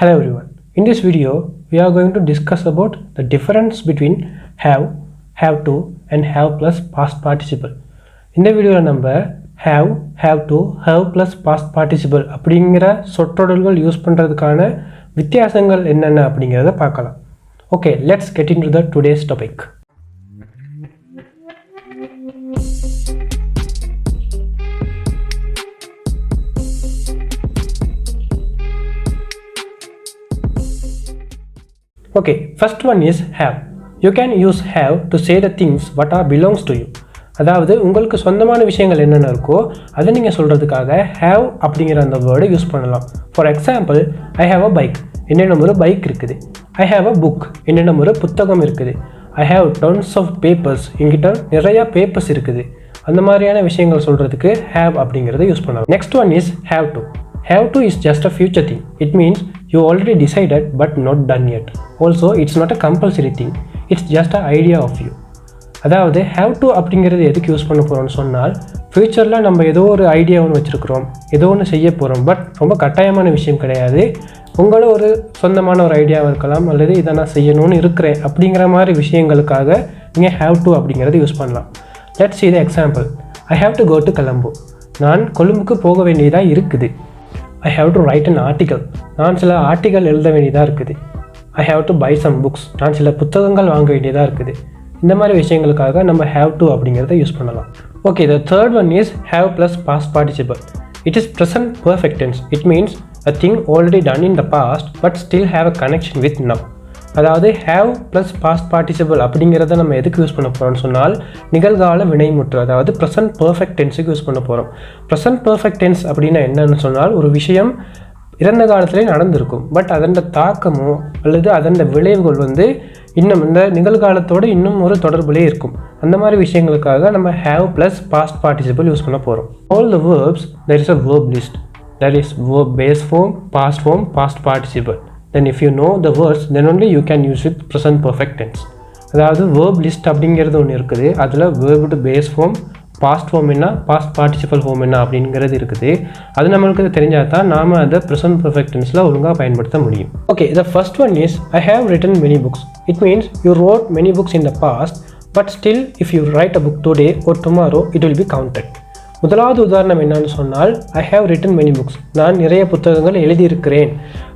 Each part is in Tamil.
Hello everyone. In this video, we are going to discuss about the difference between have to and have plus past participle. In the video number have to, have plus past participle அப்படிங்கிற சொற்றொடர்கள் யூஸ் பண்றதுக்கான வித்தியாசங்கள் என்னென்ன அப்படிங்கறத பார்க்கலாம். Okay, let's get into the today's topic. Okay, first one is have. You can use have to say the things what are belongs to you. அதாவது உங்களுக்கு சொந்தமான விஷயங்கள் என்னென்ன இருக்கோ அதை நீங்கள் சொல்கிறதுக்காக have அப்படிங்கிற அந்த வேர்டை யூஸ் பண்ணலாம். For example, I have a bike, என்னிடம் ஒரு பைக் இருக்குது. ஐ ஹாவ் அ புக், என்னிடம் ஒரு புத்தகம் இருக்குது. I have tons of papers, என்கிட்ட நிறையா பேப்பர்ஸ் இருக்குது. அந்த மாதிரியான விஷயங்கள் சொல்கிறதுக்கு have அப்படிங்கிறத யூஸ் பண்ணலாம். Next one is have to. Have to is just a future thing. It means you already decided but not done yet. Also, it's not a compulsory thing. It's just an idea of you. அதாவது have to அப்படிங்கிறது எதுக்கு யூஸ் பண்ண போகிறோம்னு சொன்னால், ஃப்யூச்சரில் நம்ம ஏதோ ஒரு ஐடியா ஒன்று வச்சுருக்கிறோம், ஏதோ ஒன்று செய்ய போகிறோம், பட் ரொம்ப கட்டாயமான விஷயம் கிடையாது. உங்களோட ஒரு சொந்தமான ஒரு ஐடியாவாக இருக்கலாம், அல்லது இதை நான் செய்யணும்னு இருக்கிறேன் அப்படிங்கிற மாதிரி விஷயங்களுக்காக நீங்கள் have to அப்படிங்கிறது யூஸ் பண்ணலாம். Let's see the example. I have to go to Colombo. நான் கொழும்புக்கு போக வேண்டியதாக இருக்குது. I have to write an article. நான் சில ஆர்டிக்கல் எழுத வேண்டியதாக இருக்குது. I have to buy some books. நான் சில புத்தகங்கள் வாங்க வேண்டியதாக இருக்குது. இந்த மாதிரி விஷயங்களுக்காக நம்ம have to அப்படிங்கிறத யூஸ் பண்ணலாம். Okay, the third one is have plus past participle. It is present perfect tense. It means a thing already done in the past but still have a connection with now. அதாவது have plus past participle அப்படிங்கிறத நம்ம எதுக்கு யூஸ் பண்ண போகிறோம்னு சொன்னால், நிகழ்கால வினைமுற்று, அதாவது ப்ரெசன்ட் பர்ஃபெக்ட் டென்ஸுக்கு யூஸ் பண்ண போகிறோம். ப்ரெசன்ட் பர்ஃபெக்ட் டென்ஸ் அப்படின்னா என்னன்னு சொன்னால், ஒரு விஷயம் இறந்த காலத்திலே நடந்திருக்கும், பட் அதன் தாக்கமோ அல்லது அதன் விளைவுகள் இன்னும் இந்த நிகழ்காலத்தோடு இன்னும் ஒரு தொடர்புலேயே இருக்கும். அந்த மாதிரி விஷயங்களுக்காக நம்ம have plus past participle use பண்ண போகிறோம். All the verbs, there is a verb list. That is verb base form, past participle. Then if you know the words, then only you can use with present perfect tense. அதாவது verb list அப்படிங்கிறது ஒன்று இருக்குது. அதில் verb to base form, past form என்ன, past participle form என்ன அப்படிங்கிறது இருக்குது. அது நம்மளுக்கு தெரிஞ்சால் தான் நாம் அதை present perfect tenseல ஒழுங்காக பயன்படுத்த முடியும். Okay, the first one is I have written many books. It means you wrote many books in the past, but still if you write a book today or tomorrow, it will be counted. முதலாவது உதாரணம் என்னன்னு சொன்னால், I have written many books, நான் நிறைய புத்தகங்கள் எழுதியிருக்கிறேன்.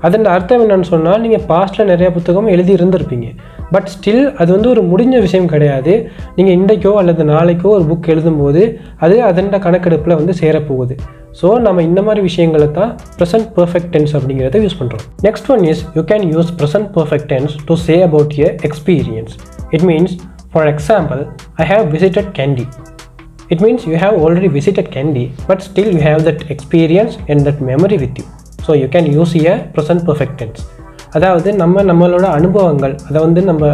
அதன் அர்த்தம் என்னன்னு சொன்னால், நீங்கள் பாஸ்ட்டில் நிறைய புத்தகம் எழுதி இருந்திருப்பீங்க, பட் ஸ்டில் அது ஒரு முடிஞ்ச விஷயம் கிடையாது. நீங்கள் இன்றைக்கோ அல்லது நாளைக்கோ ஒரு புக் எழுதும்போது அது அதன் கணக்கெடுப்பில் சேரப்போகுது. ஸோ நம்ம இந்த மாதிரி விஷயங்களை தான் ப்ரெசன்ட் பர்ஃபெக்ட் டென்ஸ் அப்படிங்கிறத யூஸ் பண்ணுறோம். Next one is you can use present perfect tends to say about a experience. It means, for example, I have visited candy. It means you have already visited Kandy, but still you have that experience and that memory with you. So you can use here present perfect tense. அதாவது நம்மளோட அனுபவங்கள், அதை நம்ம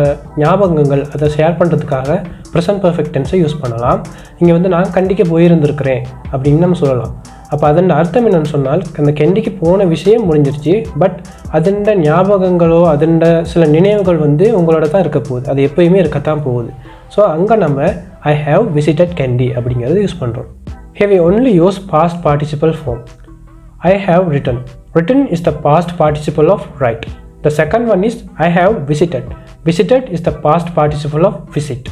ஞாபகங்கள் அதை ஷேர் பண்ணுறதுக்காக ப்ரெசன்ட் பர்ஃபெக்ட் டென்ஸை யூஸ் பண்ணலாம். இங்கே நான் கண்டிக்கு போயிருந்திருக்கிறேன் அப்படின்னு நம்ம சொல்லலாம். அப்போ அதன் அர்த்தம் என்னென்னு சொன்னால், அந்த கண்டிக்கு போன விஷயம் முடிஞ்சிருச்சு, பட் அதன் ஞாபகங்களோ அதன் சில நினைவுகள் உங்களோட தான் இருக்க போகுது, அது எப்போயுமே இருக்கத்தான் போகுது. ஸோ அங்கே நம்ம ஐ ஹாவ் விசிட்டட் கேண்டி அப்படிங்கிறது யூஸ் பண்ணுறோம். Here we only use past participle form. I have written. Written is the past participle of write. The second one is I have visited. Visited is the past participle of visit.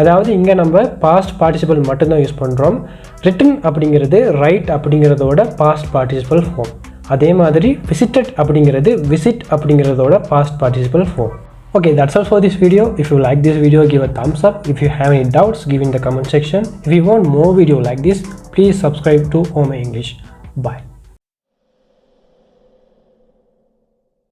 அதாவது இங்கே நம்ம past participle மட்டும்தான் யூஸ் பண்ணுறோம். written அப்படிங்கிறது write அப்படிங்கிறதோட past participle form. அதே மாதிரி visited அப்படிங்கிறது visit அப்படிங்கிறதோட past participle form. Okay, that's all for this video. If you like this video, give a thumbs up. If you have any doubts, give in the comment section. If you want more video like this, please subscribe to Home English. Bye.